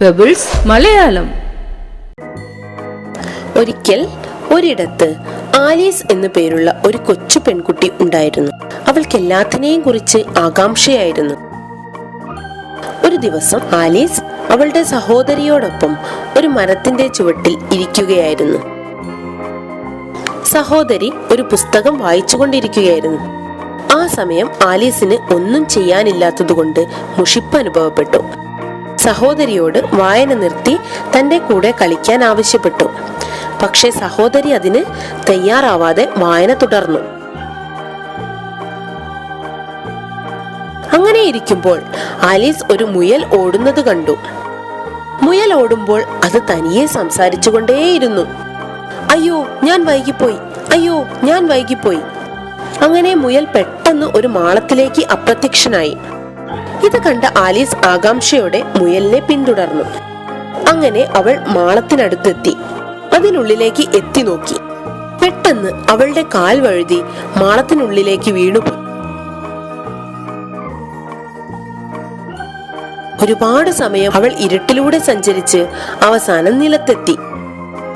Pebbles Malayalam. ഒരിക്കൽ ഒരിടത്ത് Alice എന്നു പേരുള്ള ഒരു കൊച്ചു പെൺകുട്ടി ഉണ്ടായിരുന്നു. അവൾക്ക് എല്ലാത്തിനെയും കുറിച്ച് ആകാംക്ഷയായിരുന്നു. ഒരു ദിവസം ആലീസ് അവളുടെ സഹോദരിയോടൊപ്പം ഒരു മരത്തിന്റെ ചുവട്ടിൽ ഇരിക്കുകയായിരുന്നു. സഹോദരി ഒരു പുസ്തകം വായിച്ചുകൊണ്ടിരിക്കുകയായിരുന്നു. ആ സമയം ആലീസിന് ഒന്നും ചെയ്യാനില്ലാത്തതുകൊണ്ട് മുഷിപ്പ് അനുഭവപ്പെട്ടു. സഹോദരിയോട് വായന നിർത്തി തന്റെ കൂടെ കളിക്കാൻ ആവശ്യപ്പെട്ടു. പക്ഷെ സഹോദരി അതിന് തയ്യാറാവാതെ വായന തുടർന്നു. അങ്ങനെ ഇരിക്കുമ്പോൾ ആലീസ് ഒരു മുയൽ ഓടുന്നത് കണ്ടു. മുയൽ ഓടുമ്പോൾ അത് തനിയെ സംസാരിച്ചുകൊണ്ടേയിരുന്നു. അയ്യോ, ഞാൻ വൈകിപ്പോയി, അയ്യോ, ഞാൻ വൈകിപ്പോയി. അങ്ങനെ മുയൽ പെട്ടെന്ന് ഒരു മാളത്തിലേക്ക് അപ്രത്യക്ഷനായി. ഇത് കണ്ട ആലീസ് ആകാംക്ഷയോടെ മുയലിനെ പിന്തുടർന്നു. അങ്ങനെ അവൾ മാളത്തിനടുത്തെത്തി. അതിനുള്ളിലേക്ക് എത്തി നോക്കി. പെട്ടെന്ന് അവളുടെ കാൽ വഴുതി മാളത്തിനുള്ളിലേക്ക് വീണുപോയി. ഒരുപാട് സമയം അവൾ ഇരുട്ടിലൂടെ സഞ്ചരിച്ച് അവസാനം നിലത്തെത്തി.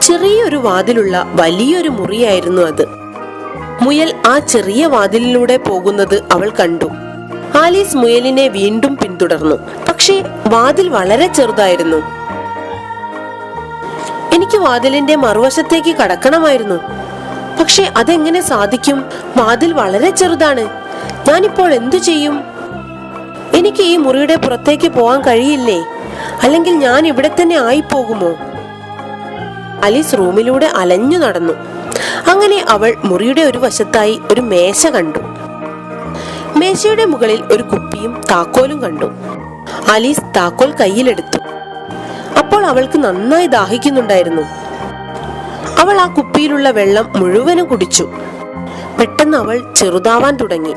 ചെറിയൊരു വാതിലുള്ള വലിയൊരു മുറിയായിരുന്നു അത്. മുയൽ ആ ചെറിയ വാതിലിലൂടെ പോകുന്നത് അവൾ കണ്ടു. ആലീസ് മുയലിനെ വീണ്ടും പിന്തുടർന്നു. പക്ഷേ വാതിൽ വളരെ ചെറുതായിരുന്നു. എനിക്ക് വാതിലിന്റെ മറുവശത്തേക്ക് കടക്കണമായിരുന്നു. പക്ഷെ അതെങ്ങനെ സാധിക്കും? വാതിൽ വളരെ ചെറുതാണ്. ഞാനിപ്പോൾ എന്തു ചെയ്യും? എനിക്ക് ഈ മുറിയുടെ പുറത്തേക്ക് പോകാൻ കഴിയില്ലേ? അല്ലെങ്കിൽ ഞാൻ ഇവിടെ തന്നെ ആയിപ്പോകുമോ? ആലീസ് റൂമിലൂടെ അലഞ്ഞു നടന്നു. അങ്ങനെ അവൾ മുറിയുടെ ഒരു വശത്തായി ഒരു മേശ കണ്ടു. മേശയുടെ മുകളിൽ ഒരു കുപ്പിയും താക്കോലും കണ്ടു. ആലീസ് താക്കോൽ കയ്യിലെടുത്തു. അപ്പോൾ അവൾക്ക് നന്നായി ദാഹിക്കുന്നുണ്ടായിരുന്നു. അവൾ ആ കുപ്പിയിലുള്ള വെള്ളം മുഴുവനും കുടിച്ചു. പെട്ടെന്ന് അവൾ ചെറുതാവാൻ തുടങ്ങി.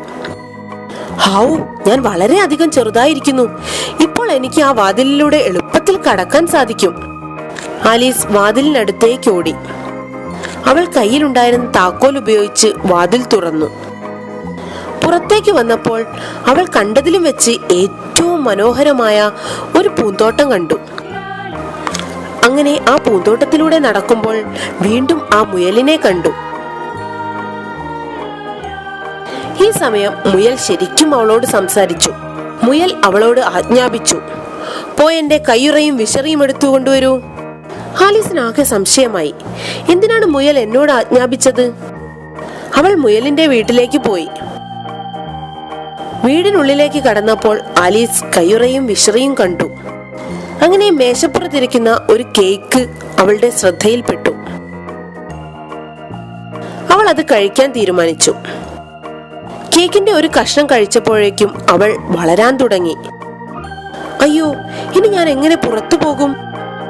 ഹൗ, ഞാൻ വളരെയധികം ചെറുതായിരിക്കുന്നു. ഇപ്പോൾ എനിക്ക് ആ വാതിലിലൂടെ എളുപ്പത്തിൽ കടക്കാൻ സാധിക്കും. ആലീസ് വാതിലിനടുത്തേക്ക് ഓടി. അവൾ കയ്യിലുണ്ടായിരുന്ന താക്കോൽ ഉപയോഗിച്ച് വാതിൽ തുറന്നു. പുറത്തേക്ക് വന്നപ്പോൾ അവൾ കണ്ടതിലും വെച്ച് ഏറ്റവും മനോഹരമായ ഒരു പൂന്തോട്ടം കണ്ടു. അങ്ങനെ ആ പൂന്തോട്ടത്തിലൂടെ നടക്കുമ്പോൾ വീണ്ടും ആ മുയലിനെ കണ്ടു. ഈ സമയം മുയൽ ശരിക്കും അവളോട് സംസാരിച്ചു. മുയൽ അവളോട് ആജ്ഞാപിച്ചു, പോയി എന്റെ കയ്യുറയും വിശറിയും എടുത്തു കൊണ്ടുവരൂ. ആലീസിനാകെ സംശയമായി. എന്തിനാണ് മുയൽ എന്നോട് ആജ്ഞാപിച്ചത്? അവൾ മുയലിന്റെ വീട്ടിലേക്ക് പോയി. വീടിനുള്ളിലേക്ക് കടന്നപ്പോൾ ആലീസ് കയ്യുറയും വിശറിയും കണ്ടു. അങ്ങനെ മേശപ്പുറത്തിരിക്കുന്ന ഒരു കേക്ക് അവളുടെ ശ്രദ്ധയിൽപ്പെട്ടു. അവൾ അത് കഴിക്കാൻ തീരുമാനിച്ചു. കേക്കിന്റെ ഒരു കഷ്ണം കഴിച്ചപ്പോഴേക്കും അവൾ വളരാൻ തുടങ്ങി. അയ്യോ, ഇനി ഞാൻ എങ്ങനെ പുറത്തു പോകും?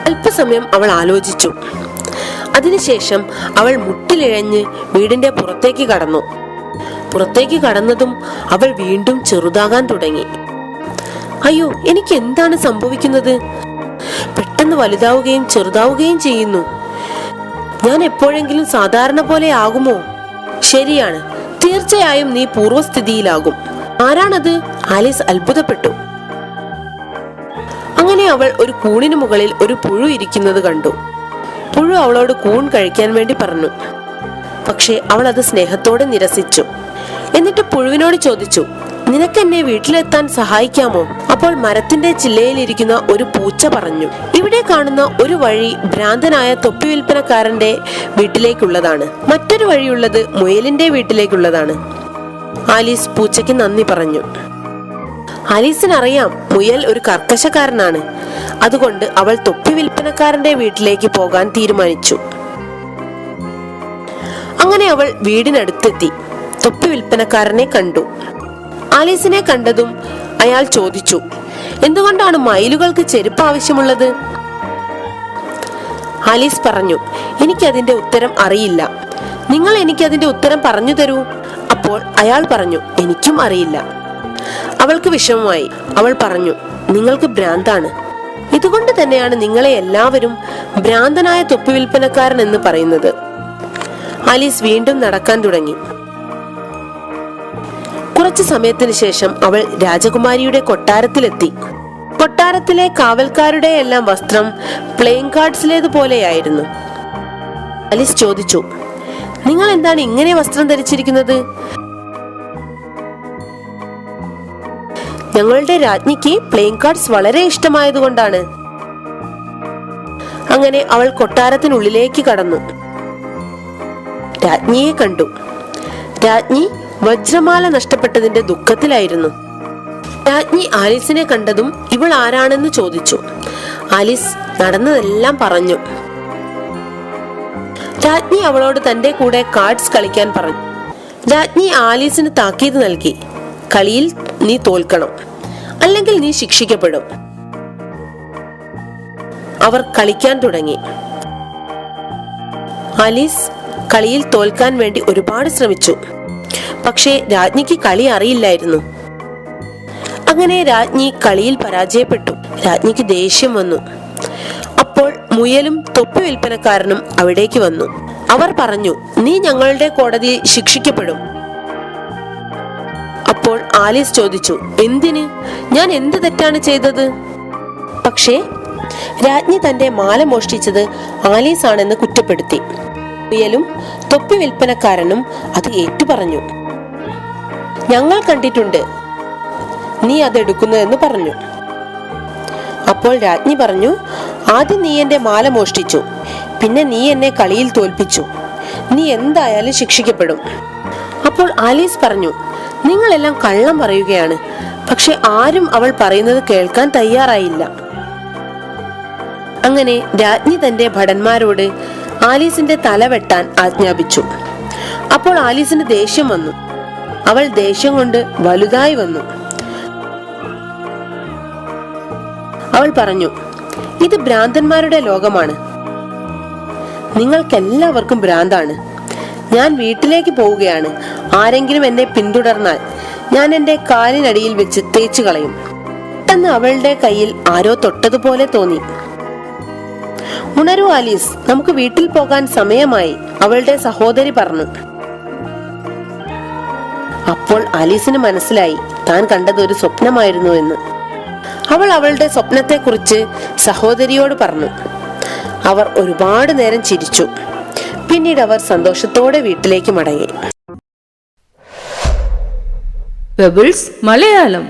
അല്പസമയം അവൾ ആലോചിച്ചു. അതിനുശേഷം അവൾ മുട്ടിലിഴഞ്ഞ് വീടിന്റെ പുറത്തേക്ക് കടന്നു. പുറത്തേക്ക് കടന്നതും അവൾ വീണ്ടും ചെറുതാകാൻ തുടങ്ങി. അയ്യോ, എനിക്ക് എന്താണ് സംഭവിക്കുന്നത്? പെട്ടെന്ന് വലുതാവുകയും ചെറുതാവുകയും ചെയ്യുന്നു. ഞാൻ എപ്പോഴെങ്കിലും സാധാരണ പോലെ ആകുമോ? ശരിയാണ്, തീർച്ചയായും നീ പൂർവ്വസ്ഥിതിയിലാകും. ആരാണത്? ആലീസ് അത്ഭുതപ്പെട്ടു. അങ്ങനെ അവൾ ഒരു കൂണിന് മുകളിൽ ഒരു പുഴു ഇരിക്കുന്നത് കണ്ടു. പുഴു അവളോട് കൂൺ കഴിക്കാൻ വേണ്ടി പറഞ്ഞു. പക്ഷെ അവൾ അത് സ്നേഹത്തോടെ നിരസിച്ചു. എന്നിട്ട് പുഴുവിനോട് ചോദിച്ചു, നിനക്ക് എന്നെ വീട്ടിലെത്താൻ സഹായിക്കാമോ? അപ്പോൾ മരത്തിന്റെ ചില്ലയിലിരിക്കുന്ന ഒരു പൂച്ച പറഞ്ഞു, ഇവിടെ കാണുന്ന ഒരു വഴി ഭ്രാന്തനായ തൊപ്പി വിൽപ്പനക്കാരന്റെ വീട്ടിലേക്കുള്ളതാണ്. മറ്റൊരു വഴിയുള്ളത് മുയലിന്റെ വീട്ടിലേക്കുള്ളതാണ്. ആലീസ് പൂച്ചയ്ക്ക് നന്ദി പറഞ്ഞു. ആലീസിനറിയാം മുയൽ ഒരു കർക്കശക്കാരനാണ്. അതുകൊണ്ട് അവൾ തൊപ്പി വിൽപ്പനക്കാരന്റെ വീട്ടിലേക്ക് പോകാൻ തീരുമാനിച്ചു. അങ്ങനെ അവൾ വീടിനടുത്തെത്തി. തൊപ്പി വിൽപ്പനക്കാരനെ കണ്ടു. ആലീസിനെ കണ്ടതും അയാൾ ചോദിച്ചു, എന്തുകൊണ്ടാണ് മയിലുകൾക്ക് ചെരുപ്പ് ആവശ്യമുള്ളത്? ആലീസ് പറഞ്ഞു, എനിക്കതിന്റെ ഉത്തരം അറിയില്ല. നിങ്ങൾ എനിക്കതിന്റെ ഉത്തരം പറഞ്ഞു തരൂ. അപ്പോൾ അയാൾ പറഞ്ഞു, എനിക്കും അറിയില്ല. അവൾക്ക് വിഷമമായി. അവൾ പറഞ്ഞു, നിങ്ങൾക്ക് ഭ്രാന്താണ്. ഇതുകൊണ്ട് തന്നെയാണ് നിങ്ങളെ എല്ലാവരും ഭ്രാന്തനായ തൊപ്പി വിൽപ്പനക്കാരൻ എന്ന് പറയുന്നത്. ആലീസ് വീണ്ടും നടക്കാൻ തുടങ്ങി. കുറച്ചു സമയത്തിന് ശേഷം അവൾ രാജകുമാരിയുടെ കൊട്ടാരത്തിലെത്തി. കൊട്ടാരത്തിലെ കാവൽക്കാരുടെ എല്ലാം വസ്ത്രം പ്ലേയിങ് കാർഡ്സിലേതുപോലെയായിരുന്നു. ആലീസ് ചോദിച്ചു, നിങ്ങൾ എന്താണ് ഇങ്ങനെ വസ്ത്രം ധരിച്ചിരിക്കുന്നത്? ഞങ്ങളുടെ രാജ്ഞിക്ക് പ്ലേയിങ് കാർഡ്സ് വളരെ ഇഷ്ടമായതുകൊണ്ടാണ്. അങ്ങനെ അവൾ കൊട്ടാരത്തിനുള്ളിലേക്ക് കടന്നു. രാജ്ഞിയെ കണ്ടു. രാജ്ഞി വജ്രമാല നഷ്ടപ്പെട്ടതിന്റെ ദുഃഖത്തിലായിരുന്നു. രാജ്ഞി ആലീസിനെ കണ്ടതും ഇവൾ ആരാണെന്ന് ചോദിച്ചു. ആലീസ് നടന്നതെല്ലാം പറഞ്ഞു. രാജ്ഞി അവളോട് തന്റെ കൂടെ കാർഡ്സ് കളിക്കാൻ പറഞ്ഞു. രാജ്ഞി ആലീസിന് താക്കീത് നൽകി, കളിയിൽ നീ തോൽക്കണം, അല്ലെങ്കിൽ നീ ശിക്ഷിക്കപ്പെടും. അവർ കളിക്കാൻ തുടങ്ങി. ആലീസ് കളിയിൽ തോൽക്കാൻ വേണ്ടി ഒരുപാട് ശ്രമിച്ചു. പക്ഷേ രാജ്ഞിക്ക് കളി അറിയില്ലായിരുന്നു. അങ്ങനെ രാജ്ഞി കളിയിൽ പരാജയപ്പെട്ടു. രാജ്ഞിക്ക് ദേഷ്യം വന്നു. അപ്പോൾ മുയലും തൊപ്പി വിൽപ്പനക്കാരനും അവിടേക്ക് വന്നു. അവർ പറഞ്ഞു, നീ ഞങ്ങളുടെ കോടതിയിൽ ശിക്ഷിക്കപ്പെടും. അപ്പോൾ ആലീസ് ചോദിച്ചു, എന്തിന്? ഞാൻ എന്ത് തെറ്റാണ് ചെയ്തത്? പക്ഷേ രാജ്ഞി തന്റെ മാല മോഷ്ടിച്ചത് ആലീസ് ആണെന്ന് കുറ്റപ്പെടുത്തി. മുയലും തൊപ്പി വിൽപ്പനക്കാരനും അത് ഏറ്റുപറഞ്ഞു. ഞങ്ങൾ കണ്ടിട്ടുണ്ട് നീ അതെടുക്കുന്നതെന്ന് പറഞ്ഞു. അപ്പോൾ രാജ്ഞി പറഞ്ഞു, ആദ്യം നീ എന്റെ മാല മോഷ്ടിച്ചു, പിന്നെ നീ എന്നെ കളിയിൽ തോൽപ്പിച്ചു. നീ എന്തായാലും ശിക്ഷിക്കപ്പെടും. അപ്പോൾ ആലീസ് പറഞ്ഞു, നിങ്ങളെല്ലാം കള്ളം പറയുകയാണ്. പക്ഷെ ആരും അവൾ പറയുന്നത് കേൾക്കാൻ തയ്യാറായില്ല. അങ്ങനെ രാജ്ഞി തന്റെ ഭടന്മാരോട് ആലീസിന്റെ തല വെട്ടാൻ ആജ്ഞാപിച്ചു. അപ്പോൾ ആലീസിന് ദേഷ്യം വന്നു. അവൾ ദേഷ്യം കൊണ്ട് വലുതായി വന്നു. അവൾ പറഞ്ഞു, ഇത് ഭ്രാന്തന്മാരുടെ ലോകമാണ്. നിങ്ങൾക്കെല്ലാവർക്കും ഭ്രാന്താണ്. ഞാൻ വീട്ടിലേക്ക് പോവുകയാണ്. ആരെങ്കിലും എന്നെ പിന്തുടർന്നാൽ ഞാൻ എന്റെ കാലിനടിയിൽ വെച്ച് തേച്ചു കളയും. പെട്ടെന്ന് അവളുടെ കയ്യിൽ ആരോ തൊട്ടതുപോലെ തോന്നി. ഉണരൂ ആലീസ്, നമുക്ക് വീട്ടിൽ പോകാൻ സമയമായി, അവളുടെ സഹോദരി പറഞ്ഞു. അപ്പോൾ ആലീസിന് മനസ്സിലായി താൻ കണ്ടത് ഒരു സ്വപ്നമായിരുന്നു എന്ന്. അവൾ അവളുടെ സ്വപ്നത്തെക്കുറിച്ച് സഹോദരിയോട് പറഞ്ഞു. അവർ ഒരുപാട് നേരം ചിരിച്ചു. പിന്നീട് അവർ സന്തോഷത്തോടെ വീട്ടിലേക്ക് മടങ്ങി. പെബിൾസ് മലയാളം.